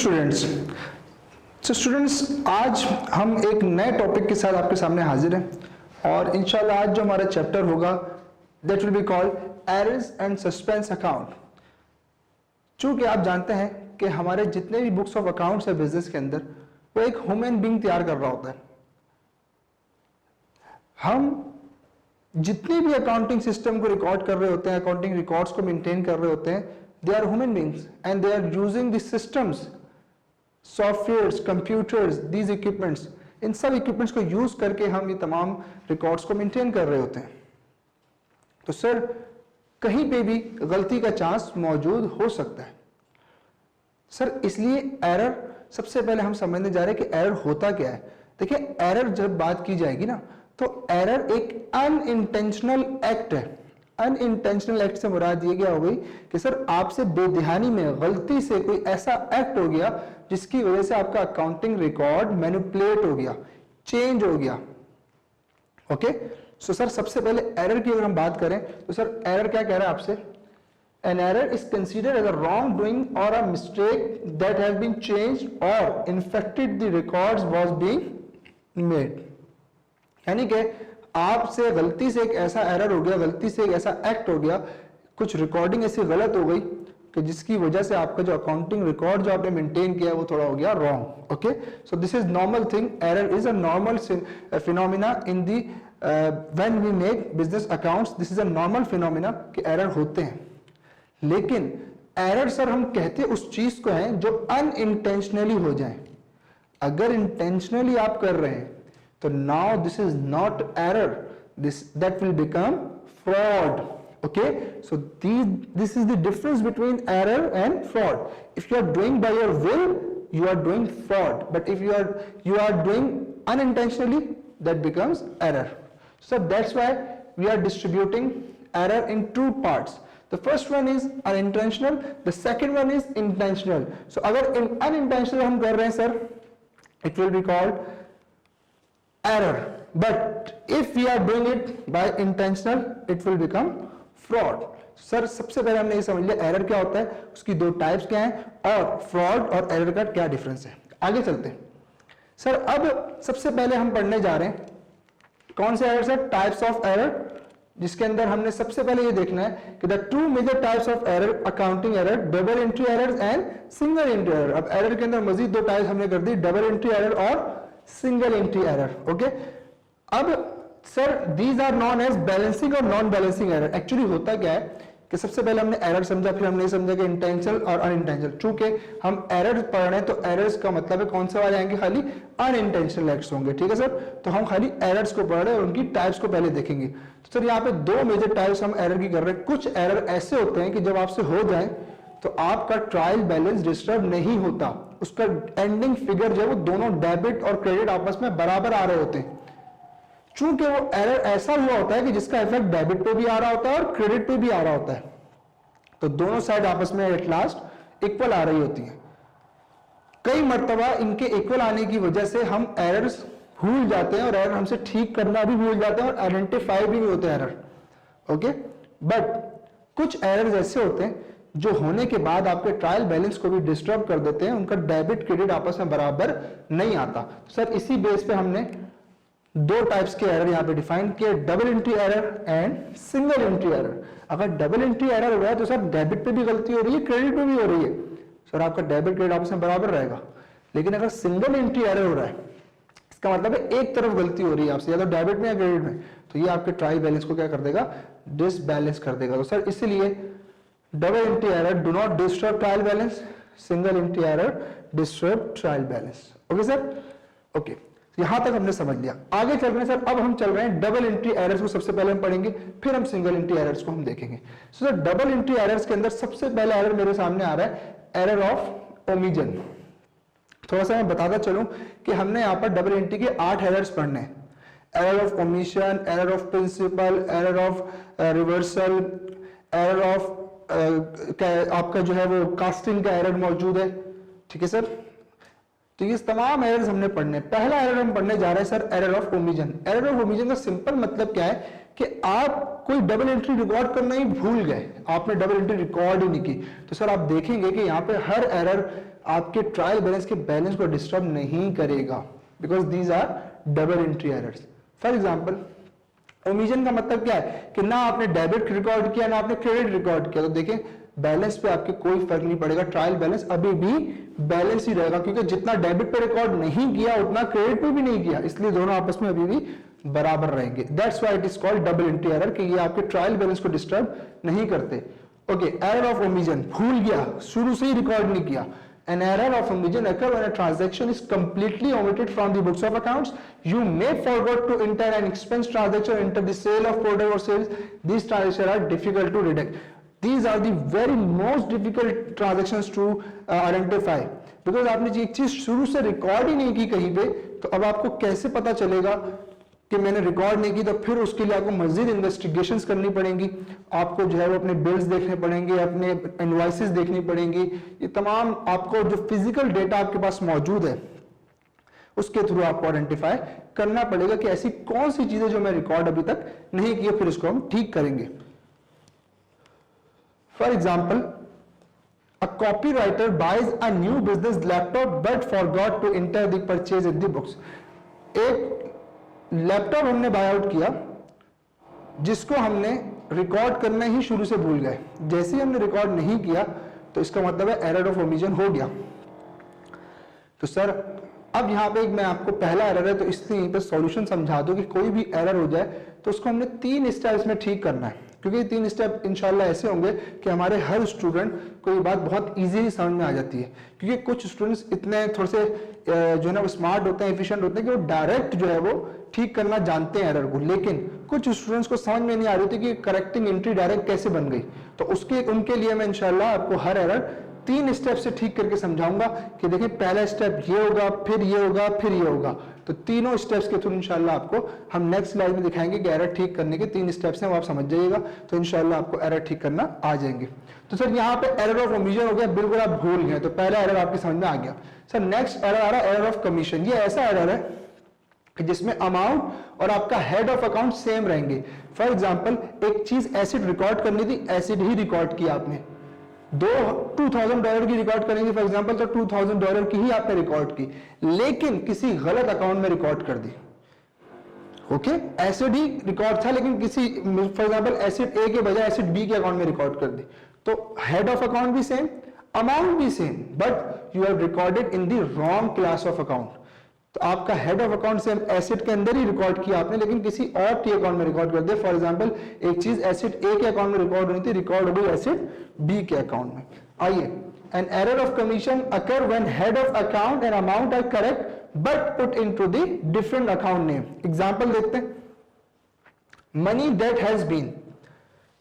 Students, आज हम एक नए टॉपिक के साथ आपके सामने हाजिर हैं और इंशाल्लाह आज जो हमारा चैप्टर होगा that will be called errors and suspense account. चूंकि आप जानते हैं कि हमारे जितने भी बुक्स ऑफ अकाउंट्स है बिजनेस के अंदर वो एक ह्यूमन बीइंग तैयार कर रहा होता है। हम जितने भी अकाउंटिंग सिस्टम को रिकॉर्ड कर रहे होते हैं, अकाउंटिंग रिकॉर्ड्स को मेंटेन कर रहे होते हैं, they are human beings and they are using the systems, softwares, computers, these equipments, इन सब इक्विपमेंट्स को यूज करके हम ये तमाम रिकॉर्ड्स को मेंटेन कर रहे होते हैं। तो सर कहीं पे भी गलती का चांस मौजूद हो सकता है सर, इसलिए एरर सबसे पहले हम समझने जा रहे हैं कि एरर होता क्या है। देखिए एरर जब बात की जाएगी ना तो एरर एक अनइंटेंशनल एक्ट है। अनइंटेंशनल एक्ट से मुराद ये क्या हो गई कि सर आपसे बेध्यानी में गलती से कोई ऐसा एक्ट हो गया जिसकी वजह से आपका अकाउंटिंग रिकॉर्ड मैनिपुलेट हो गया, चेंज हो गया। ओके सो सर सबसे पहले एरर की अगर हम बात करें तो सर एरर क्या कह रहा है आपसे, an error is considered as a wrong doing और a mistake that has been changed और infected the records was being made. यानी कि आपसे गलती से एक ऐसा एरर हो गया, गलती से एक ऐसा एक्ट हो गया, कुछ रिकॉर्डिंग ऐसी गलत हो गई कि जिसकी वजह से आपका जो अकाउंटिंग रिकॉर्ड जो आपने मेंटेन किया वो थोड़ा हो गया wrong. Okay so this is normal thing, error is a normal phenomena in the when we make business accounts, this is a normal phenomena कि एरर होते हैं। लेकिन एरर सर हम कहते उस चीज को है जो अनइंटेंशनली हो जाए। अगर इंटेंशनली आप कर रहे हैं तो now this is not error, that will become fraud. Okay, so this is the difference between error and fraud. If you are doing by your will, you are doing fraud, but if you are doing unintentionally, that becomes error. So that's why we are distributing error in two parts. The first one is unintentional, the second one is intentional. So अगर unintentional हम कर रहे हैं sir, it will be called error, but if we are doing it by intentional it will become fraud. Sir सबसे पहले हमने ये समझ लिया एरर क्या होता है, उसकी दो टाइप्स क्या हैं और फ्रॉड और एरर का क्या डिफरेंस है। आगे चलते हैं सर। अब सबसे पहले हम पढ़ने जा रहे हैं कौन से error sir, types of error, जिसके अंदर हमने सबसे पहले ये देखना है कि the two major types of error, accounting error, double entry error and single entry error. अब एरर के अंदर मजीद दो टाइप्स हमने कर दी, डबल एंट्री एरर और सिंगल एंट्री एरर। ओके अब sir these are known as balancing और नॉन बैलेंसिंग एरर। एक्चुअली होता क्या है कि सबसे पहले हमने एरर समझा, फिर हमने समझा कि इंटेंशनल और अनइंटेंशनल। चूंकि हम एरर पढ़ रहे हैं तो एरर्स का मतलब है कौन से वाले आएंगे, खाली अनइंटेंशनल एक्ट्स होंगे। ठीक है सर, तो हम खाली एरर्स को पढ़ रहे हैं और उनकी टाइप्स को पहले देखेंगे। तो सर यहाँ पे दो मेजर टाइप्स हम एरर की कर रहे हैं। कुछ एरर ऐसे होते हैं कि जब आपसे हो जाए तो आपका ट्रायल बैलेंस डिस्टर्ब नहीं होता, उसका एंडिंग फिगर जो है वो दोनों डेबिट और क्रेडिट आपस में बराबर आ रहे होते हैं। चूंकि वो एरर ऐसा हुआ होता है कि जिसका इफेक्ट डेबिट पे भी आ रहा होता है और क्रेडिट पे भी आ रहा होता है, तो दोनों साइड आपस में एट लास्ट इक्वल आ रही होती है। कई मर्तबा इनके इक्वल आने की वजह से हम एरर्स भूल जाते हैं और एरर हमसे ठीक करना भी भूल जाते हैं और आइडेंटिफाई भी नहीं होते एरर। ओके बट कुछ एरर्स ऐसे होते हैं जो होने के बाद आपके ट्रायल बैलेंस को भी डिस्टर्ब कर देते हैं, उनका डेबिट क्रेडिट आपस में बराबर नहीं आता। तो सर इसी बेस पे हमने दो टाइप्स के एरर यहाँ पे डिफाइन किए, double entry error and single entry error. अगर डबल एंट्री एरर हो रहा है तो सर डेबिट पे भी गलती हो रही है, क्रेडिट पे भी हो रही है, सर आपका डेबिट क्रेडिट आपस में बराबर रहेगा। लेकिन अगर सिंगल एंट्री एरर हो रहा है, इसका मतलब है एक तरफ गलती हो रही है आपसे, या तो डेबिट में या क्रेडिट में, तो ये आपके ट्रायल बैलेंस को क्या कर देगा, डिसबैलेंस कर देगा। तो सर इसीलिए double entry error do not disturb trial balance, single entry error disturb trial balance. Okay sir, okay यहां तक हमने समझ लिया। आगे चल रहे हैं सर, अब हम चल रहे हैं डबल एंट्री एरर्स को सबसे पहले हम पढ़ेंगे, फिर हम सिंगल एंट्री एरर्स को हम देखेंगे। सर डबल एंट्री एरर्स के अंदर सबसे पहला एरर मेरे सामने आ रहा है, एरर ऑफ ओमिजन। थोड़ा सा मैं बताता चलूं कि हमने यहाँ पर डबल एंट्री के 8 एरर्स पढ़ने हैं। Error of omission, error of principle, error of reversal, error of आपका जो है वो कास्टिंग का एरर मौजूद है। ठीक है सर, तो ये तमाम एरर्स हमने पढ़ने। पहला एरर हम पढ़ने जा रहे हैं sir, error of omission. Error of omission का सिंपल मतलब क्या है कि आप कोई डबल एंट्री रिकॉर्ड करना ही भूल गए, आपने डबल एंट्री रिकॉर्ड ही नहीं की, तो सर आप देखेंगे कि यहाँ पे हर एरर आपके ट्रायल बैलेंस के बैलेंस को डिस्टर्ब नहीं करेगा, because these are double entry errors. For example omission का मतलब क्या है कि ना आपने डेबिट रिकॉर्ड किया ना आपने क्रेडिट रिकॉर्ड किया, तो देखें बैलेंस पे आपके कोई फर्क नहीं पड़ेगा, ट्रायल बैलेंस अभी भी बैलेंस ही रहेगा, क्योंकि जितना डेबिट पे रिकॉर्ड नहीं किया उतना क्रेडिट पे भी नहीं किया, इसलिए दोनों आपस में अभी भी बराबर रहेंगे। That's why it is called double entry error, कि ये आपके ट्रायल बैलेंस को डिस्टर्ब नहीं करते। ओके, एरर ऑफ ओमिशन, भूल गया, शुरू से ही रिकॉर्ड नहीं किया। An error of omission occurs when a transaction is completely omitted from the books of accounts. You may forget to enter an expense transaction or enter the sale of product or sales. These transactions are difficult to detect. These are the very most difficult transactions to identify. Because आपने एक चीज शुरू से record ही नहीं की कहीं पे, तो अब आपको कैसे पता चलेगा कि मैंने रिकॉर्ड नहीं की, तो फिर उसके लिए आपको मजीद इन्वेस्टिगेशंस करनी पड़ेंगी, आपको जो है वो अपने बिल्स देखने पड़ेंगे, अपने इनवॉइसेस देखनी पड़ेंगी, ये तमाम आपको जो फिजिकल डेटा आपके पास मौजूद है उसके थ्रू आपको आइडेंटिफाई करना पड़ेगा कि ऐसी कौन सी चीजें जो मैं रिकॉर्ड अभी तक नहीं की, फिर इसको हम ठीक करेंगे। For example, a copywriter buys a new business laptop but forgot to enter the purchase in the books. एक लैपटॉप हमने बाय आउट किया जिसको हमने रिकॉर्ड करना ही शुरू से भूल गए, जैसे ही हमने रिकॉर्ड नहीं किया तो इसका मतलब है एरर ऑफ ओमिशन हो गया। तो सर अब यहाँ पे मैं आपको पहला एरर है तो इसलिए यहीं पे सॉल्यूशन समझा दूं कि कोई भी एरर हो जाए तो उसको हमने 3 स्टेप्स में ठीक करना है, क्योंकि 3 स्टेप इंशाल्लाह ऐसे होंगे कि हमारे हर स्टूडेंट को ये बात बहुत इजीली समझ में आ जाती है। क्योंकि कुछ स्टूडेंट्स इतने थोड़े से जो है ना वो स्मार्ट होते हैं, एफिशिएंट होते हैं कि वो डायरेक्ट जो है वो ठीक करना जानते हैं एरर को, लेकिन कुछ स्टूडेंट्स को समझ में नहीं आ रही थी कि करेक्टिंग एंट्री डायरेक्ट कैसे बन गई। तो उसके उनके लिए मैं इंशाल्लाह आपको हर एरर 3 स्टेप से ठीक करके समझाऊंगा कि देखिए पहला स्टेप ये होगा, फिर ये होगा, फिर ये होगा। तो तीनों स्टेप्स के थ्रू इंशाल्लाह आपको हम नेक्स्ट स्लाइड में दिखाएंगे कि एरर ठीक करने के 3 स्टेप्स हैं, वो आप समझ जाइएगा, तो इंशाल्लाह आपको एरर ठीक करना आ जाएंगे। तो सर यहाँ पे एरर ऑफ ओमिशन हो गया, बिल्कुल आप भूल गए, तो पहला एरर आपकी समझ में आ गया। सर नेक्स्ट एरर आ रहा है एरर ऑफ कमीशन। ये ऐसा एरर है कि जिसमें अमाउंट और आपका हेड ऑफ अकाउंट सेम रहेंगे। फॉर एग्जाम्पल, एक चीज एसिड रिकॉर्ड करनी थी, एसिड ही रिकॉर्ड किया आपने, $2,000 की रिकॉर्ड करेंगे फॉर एग्जांपल, तो $2,000 की ही आपने रिकॉर्ड की, लेकिन किसी गलत अकाउंट में रिकॉर्ड कर दी। ओके, एसिड ही रिकॉर्ड था लेकिन किसी फॉर एग्जांपल एसिड ए के बजाय एसिड बी के अकाउंट में रिकॉर्ड कर दी, तो हेड ऑफ अकाउंट भी सेम, अमाउंट भी same, but you have recorded in the wrong class of account. तो आपका head of account same acid के अंदर ही रिकॉर्ड किया आपने, लेकिन किसी और टी अकाउंट में रिकॉर्ड कर दिया। फॉर एग्जांपल, एक चीज एसिड ए के अकाउंट में रिकॉर्ड होनी थी, रिकॉर्ड हो गई एसिड बी के अकाउंट में। आइए, an error of commission occur when head of account and amount are correct but put into the different account name. Example देखते हैं, money that has been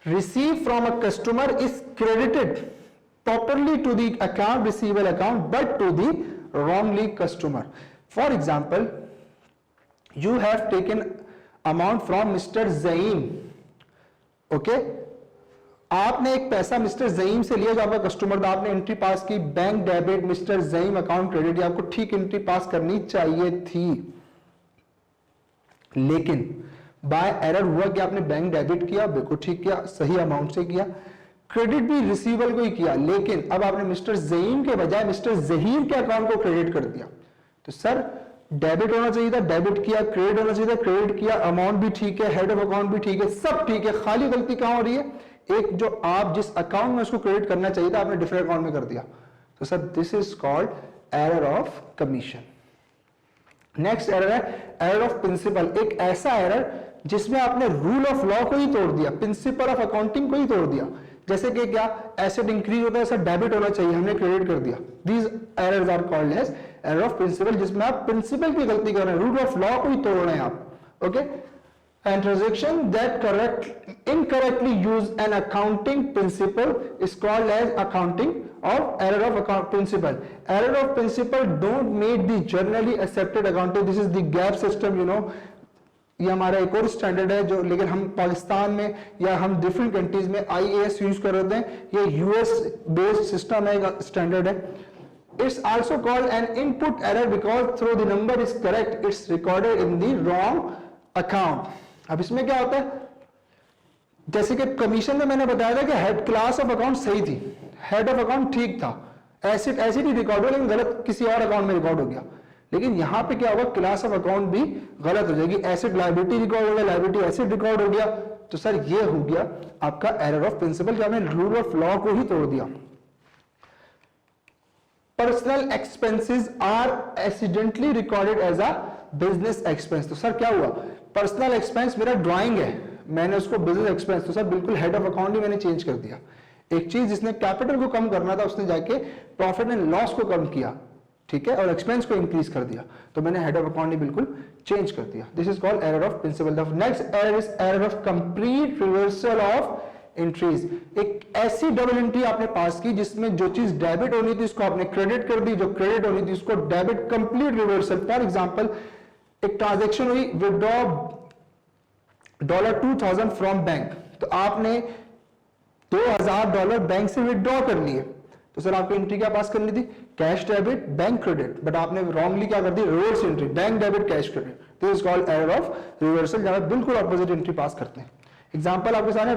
received from a customer is credited properly to the account receivable account but to the wrongly customer. For example, you have taken amount from Mr. Zaim. Okay? आपने एक पैसा mister Zaeem से लिया जो आपका customer था, आपने entry पास की bank debit mister Zaeem account credit, आपको ठीक एंट्री पास करनी चाहिए थी, लेकिन बाय एरर हुआ कि आपने बैंक डेबिट किया, बिल्कुल ठीक किया, सही अमाउंट से किया, क्रेडिट भी रिसीवेबल को ही किया, लेकिन अब आपने मिस्टर जहीम के बजाय मिस्टर जहीर के अकाउंट को क्रेडिट कर दिया। तो सर डेबिट होना चाहिए था, डेबिट किया, क्रेडिट होना चाहिए था, क्रेडिट किया, अमाउंट भी ठीक है, हेड ऑफ अकाउंट भी ठीक है, सब ठीक है, खाली गलती कहां हो रही है, एक जो आप जिस अकाउंट में उसको क्रेडिट करना चाहिए था आपने डिफरेंट अकाउंट में कर दिया। तो sir this is called error of commission. Next error है एरर ऑफ प्रिंसिपल। एक ऐसा एरर जिसमें आपने रूल ऑफ लॉ को ही तोड़ दिया, प्रिंसिपल ऑफ अकाउंटिंग को ही तोड़ दिया। जैसे कि क्या, एसेट इंक्रीज होता है, सर डेबिट होना चाहिए, हमने क्रेडिट कर दिया। These errors are called as error of principle, जिसमें आप प्रिंसिपल की गलती कर रहे हैं, रूल ऑफ लॉ को ही तोड़ रहे हैं आप। Okay, and transaction that incorrectly use an accounting principle is called as accounting or error of account principle. Error of principle don't meet the generally accepted accounting. This is the gap system, you know. ये हमारा एक और standard है जो, लेकिन हम पाकिस्तान में या हम डिफरेंट कंट्रीज में IAS यूज कर रहे हैं, ये US बेस्ड सिस्टम है, स्टैंडर्ड है। It's also called an input error because through the number is correct, it's recorded in the wrong account. अब इसमें क्या होता है, जैसे कि कमीशन में मैंने बताया था कि हेड क्लास ऑफ अकाउंट सही थी, हेड ऑफ अकाउंट ठीक था, एसिड ही रिकॉर्ड हो लेकिन गलत किसी और अकाउंट में रिकॉर्ड हो गया। लेकिन यहां पे क्या होगा, क्लास ऑफ अकाउंट भी गलत हो जाएगी, एसिड लायबिलिटी रिकॉर्ड हो गया, लायबिलिटी एसिड रिकॉर्ड हो गया। तो सर ये हो गया आपका एरर ऑफ प्रिंसिपल, जो आपने रूल ऑफ लॉ को ही तोड़ दिया। Personal expenses are accidentally recorded as a business expense. तो सर क्या हुआ, पर्सनल एक्सपेंस मेरा ड्राइंग है, मैंने उसको बिजनेस एक्सपेंस, तो सर बिल्कुल हेड ऑफ अकाउंट ही मैंने चेंज कर दिया। एक चीज जिसने कैपिटल को कम करना था उसने जाके प्रॉफिट एंड लॉस को कम किया, ठीक है, और एक्सपेंस को इंक्रीज कर दिया, तो मैंने हेड ऑफ अकाउंट ही बिल्कुल चेंज कर दिया। This is called error of principle. The next error is error of complete reversal of entries. एक ऐसी डबल एंट्री आपने पास की जिसमें जो चीज डेबिट होनी थी उसको आपने क्रेडिट कर दी, जो क्रेडिट होनी थी उसको debit, complete reversal. For example एक ट्रांजैक्शन हुई, विड्रॉ $2000 फ्रॉम बैंक, तो आपने $2000 बैंक से विड्रॉ कर लिए, तो सर आपको एंट्री क्या पास करनी थी, cash debit bank credit, but आपने रॉन्गली क्या कर दी, reverse entry, bank debit cash credit. This is called error of reversal, जहां बिल्कुल ऑपोजिट एंट्री पास करते हैं। एग्जाम्पल आपके सामने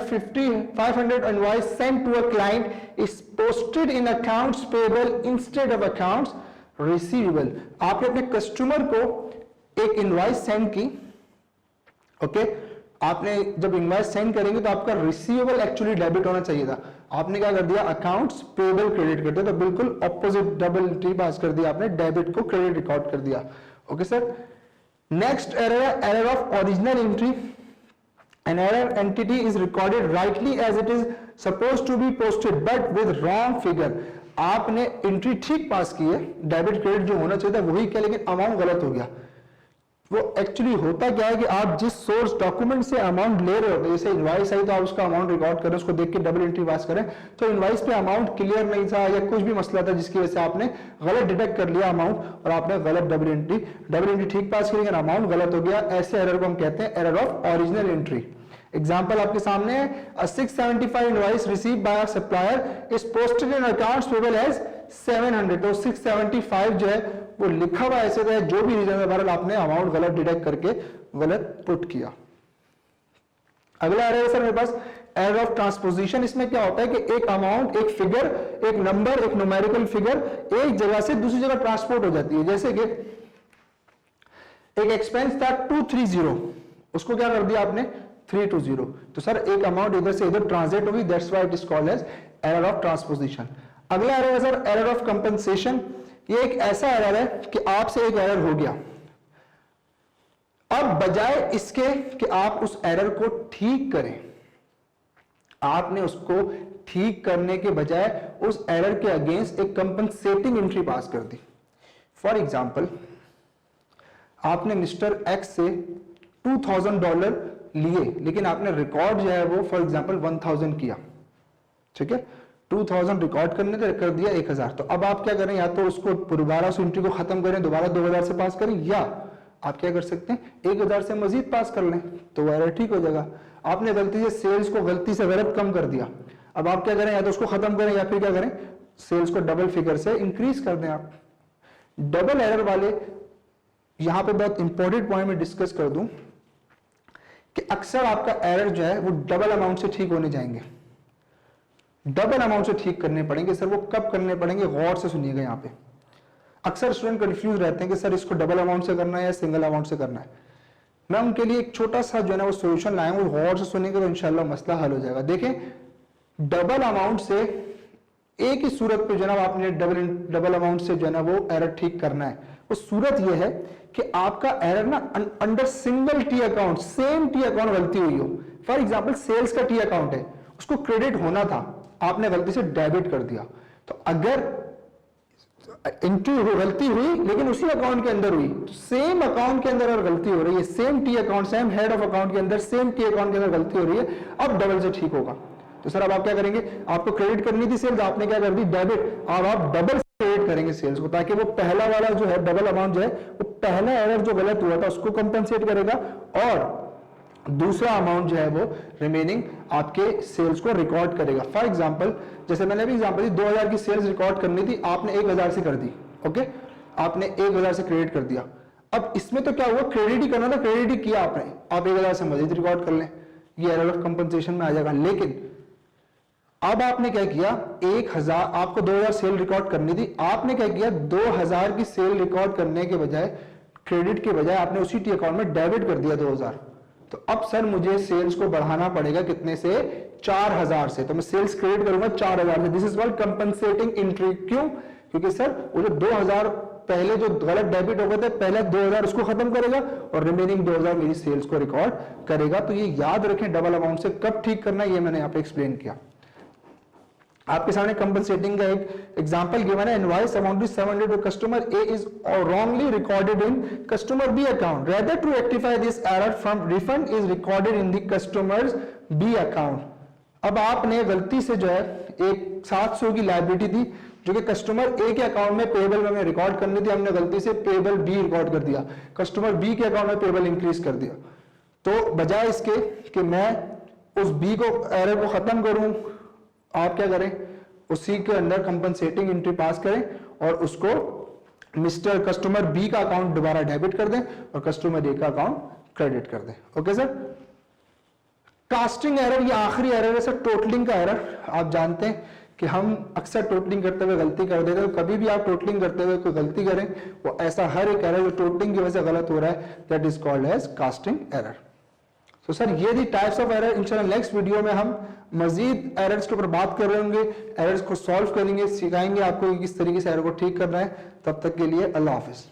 500 invoice sent to a client is posted in accounts payable instead of accounts receivable. आपने अपने कस्टमर को एक इनवॉइस सेंड की, ओके, आपने जब इनवॉइस सेंड करेंगे तो आपका रिसीवेबल एक्चुअली डेबिट होना चाहिए था, आपने क्या कर दिया, अकाउंट्स पेबल क्रेडिट कर दिया, तो बिल्कुल ऑपोजिट डबल एंट्री पास कर दिया आपने, डेबिट को क्रेडिट रिकॉर्ड कर दिया। ओके सर, नेक्स्ट एरर है error of original entry. An error entity is recorded rightly as it is supposed to be posted but with wrong figure। आपने entry ठीक पास की है, डेबिट क्रेडिट जो होना चाहिए था वही क्या, लेकिन अमाउंट गलत हो गया। वो एक्चुअली होता क्या है कि आप जिस सोर्स डॉक्यूमेंट से अमाउंट ले रहे हो, जैसे इनवॉइस आई तो आप उसका अमाउंट रिकॉर्ड करें, उसको देख के डबल एंट्री पास करें, तो इनवॉइस पे अमाउंट क्लियर नहीं था या कुछ भी मसला था जिसकी वजह से आपने गलत डिटेक्ट कर लिया अमाउंट और आपने गलत डबल एंट्री ठीक पास की लेकिन अमाउंट गलत हो गया। ऐसे एरर को हम कहते हैं error of original entry. Example आपके सामने है, 675 invoice receive by supplier is posted in accounts payable as 700। तो 675 जो है वो लिखा हुआ ऐसे था, जो भी रीजन है बहरहाल आपने अमाउंट गलत डिटेक्ट करके गलत पुट किया। अगला एरर है सर मेरे पास एरर ऑफ ट्रांसपोजिशन। इसमें क्या होता है कि एक अमाउंट, एक फिगर, एक नंबर, एक न्यूमेरिकल फिगर एक जगह से दूसरी जगह ट्रांसपोर्ट हो जाती है। जैसे कि एक एक्सपेंस था 230, उसको क्या कर दिया आपने 320, तो सर एक अमाउंट इधर से इधर ट्रांसलेट होगी, that's why it is called as error of transposition. अगला एरर है सर एरर ऑफ कंपनसेशन। ये एक ऐसा एरर है कि आपसे एक एरर हो गया, अब बजाय इसके कि आप उस एरर को ठीक करें, आपने उसको ठीक करने के बजाय उस एरर के अगेंस्ट एक कंपनसेटिंग एंट्री पास कर दी। फॉर एग्जांपल आपने मिस्टर एक्स से $2000 लिए, लेकिन आपने रिकॉर्ड जो है वो फॉर एग्जांपल 1000 किया, ठीक है, 2000 रिकॉर्ड करने थे, कर दिया 1000। तो अब आप क्या करें, या तो उसको दोबारा उस एंट्री को खत्म करें, दोबारा 2000 से पास करें, या आप क्या कर सकते हैं 1000 से मजीद पास कर लें, तो वो एरर ठीक हो जाएगा। आपने गलती से सेल्स को गलती से गलत कम कर दिया, अब आप क्या करें, या तो उसको खत्म करें या फिर क्या करें, सेल्स को डबल फिगर से इंक्रीज कर दें। आप डबल एरर वाले यहां पे बहुत इंपॉर्टेंट पॉइंट में डिस्कस कर दूं कि अक्सर आपका एरर जो है वो डबल अमाउंट से ठीक होने जाएंगे, डबल अमाउंट से ठीक करने पड़ेंगे। सर वो कब करने पड़ेंगे, गौर से सुनिएगा। यहाँ पे अक्सर स्टूडेंट कंफ्यूज रहते हैं कि सर इसको डबल अमाउंट से करना है या सिंगल अमाउंट से करना है। मैं उनके लिए एक छोटा सा जो है ना वो सोल्यूशन लाया हूं, गौर से सुनेंगे तो इंशाल्लाह मसला हल हो जाएगा। देखें, डबल अमाउंट से एक ही सूरत पे जो है ना आपने डबल अमाउंट से जो है ना वो एरर ठीक करना है। वो सूरत ये है कि आपका एरर ना under single T account, same T account गलती हुई हो। फॉर एग्जांपल सेल्स का टी अकाउंट है, उसको क्रेडिट होना था, आपने गलती से डेबिट कर दिया, तो अगर एंट्री गलती हुई लेकिन उसी अकाउंट के अंदर हुई, तो सेम अकाउंट के अंदर अगर गलती हो रही है, same T account, same head of account के अंदर सेम टी अकाउंट के अंदर गलती हो रही है, अब डबल से ठीक होगा। तो सर अब आप क्या करेंगे, आपको क्रेडिट करनी थी सेल्स, आपने क्या कर दी डेबिट, अब आप डबल क्रेडिट करेंगे सेल्स को, ताकि वो पहला वाला जो है डबल अमाउंट जो है वो पहला एरर जो गलत हुआ था उसको कंपनसेट करेगा, और दूसरा अमाउंट जो है वो रिमेनिंग आपके सेल्स को रिकॉर्ड करेगा। फॉर एग्जांपल जैसे मैंने भी एग्जांपल दी, 2000 की सेल्स रिकॉर्ड करनी थी, आपने 1000 से कर दी, ओके, आपने 1000 से क्रेडिट कर दिया। अब इसमें तो क्या हुआ, क्रेडिट ही करना था, क्रेडिट ही किया आपने, आप 1000 से मजीद रिकॉर्ड कर लें, ये एरर ऑफ कंपनसेशन में आ जाएगा। लेकिन अब आपने क्या किया, 1000 आपको 2000 सेल रिकॉर्ड करनी थी, आपने क्या किया 2000 की सेल रिकॉर्ड करने के बजाय, क्रेडिट के बजाय आपने उसी टी अकाउंट में डेबिट कर दिया 2000। तो अब सर मुझे सेल्स को बढ़ाना पड़ेगा कितने से, 4000 से। तो मैं सेल्स क्रेडिट करूंगा 4000 से। This is called compensating entry. क्यों? क्योंकि सर वो जो 2000 पहले जो गलत डेबिट हो गए थे, पहले 2000 उसको खत्म करेगा और रिमेनिंग 2000 मेरी सेल्स को रिकॉर्ड करेगा। तो ये याद रखें डबल अमाउंट से कब ठीक करना है, ये मैंने यहाँ पे एक्सप्लेन किया। आपके सामने कंपनसेटिंग का एक एग्जांपल गिवन है, invoice amount is 700 to customer A is wrongly recorded in customer B account, rather to rectify this error from refund is recorded in the customers B account. अब आपने गलती से जो है एक 700 की लायबिलिटी थी जो कि कस्टमर ए के अकाउंट में पेबल में रिकॉर्ड करनी थी, हमने गलती से पेबल बी रिकॉर्ड कर दिया, कस्टमर बी के अकाउंट में पेबल इंक्रीज कर दिया। तो बजाय इसके कि मैं उस बी को एरर को खत्म करूं, आप क्या करें, उसी के अंदर कंपनसेटिंग एंट्री पास करें और उसको मिस्टर कस्टमर बी का अकाउंट दोबारा डेबिट कर दें और कस्टमर ए का अकाउंट क्रेडिट कर दें। Okay sir. कास्टिंग एरर ये आखिरी एरर है सर, टोटलिंग का एरर। आप जानते हैं कि हम अक्सर टोटलिंग करते हुए गलती कर देते हैं। कभी भी आप टोटलिंग करते हुए कोई गलती करें, वो ऐसा हर एक एरर जो टोटलिंग की वजह से गलत हो रहा है, that is called as casting error. तो सर ये थी टाइप्स ऑफ एरर। इंशाल्लाह नेक्स्ट वीडियो में हम मजीद एरर्स के ऊपर बात कर रहे होंगे, एरर्स को सॉल्व करेंगे, सिखाएंगे आपको किस तरीके से एरर को ठीक करना है। तब तक के लिए अल्लाह हाफिज।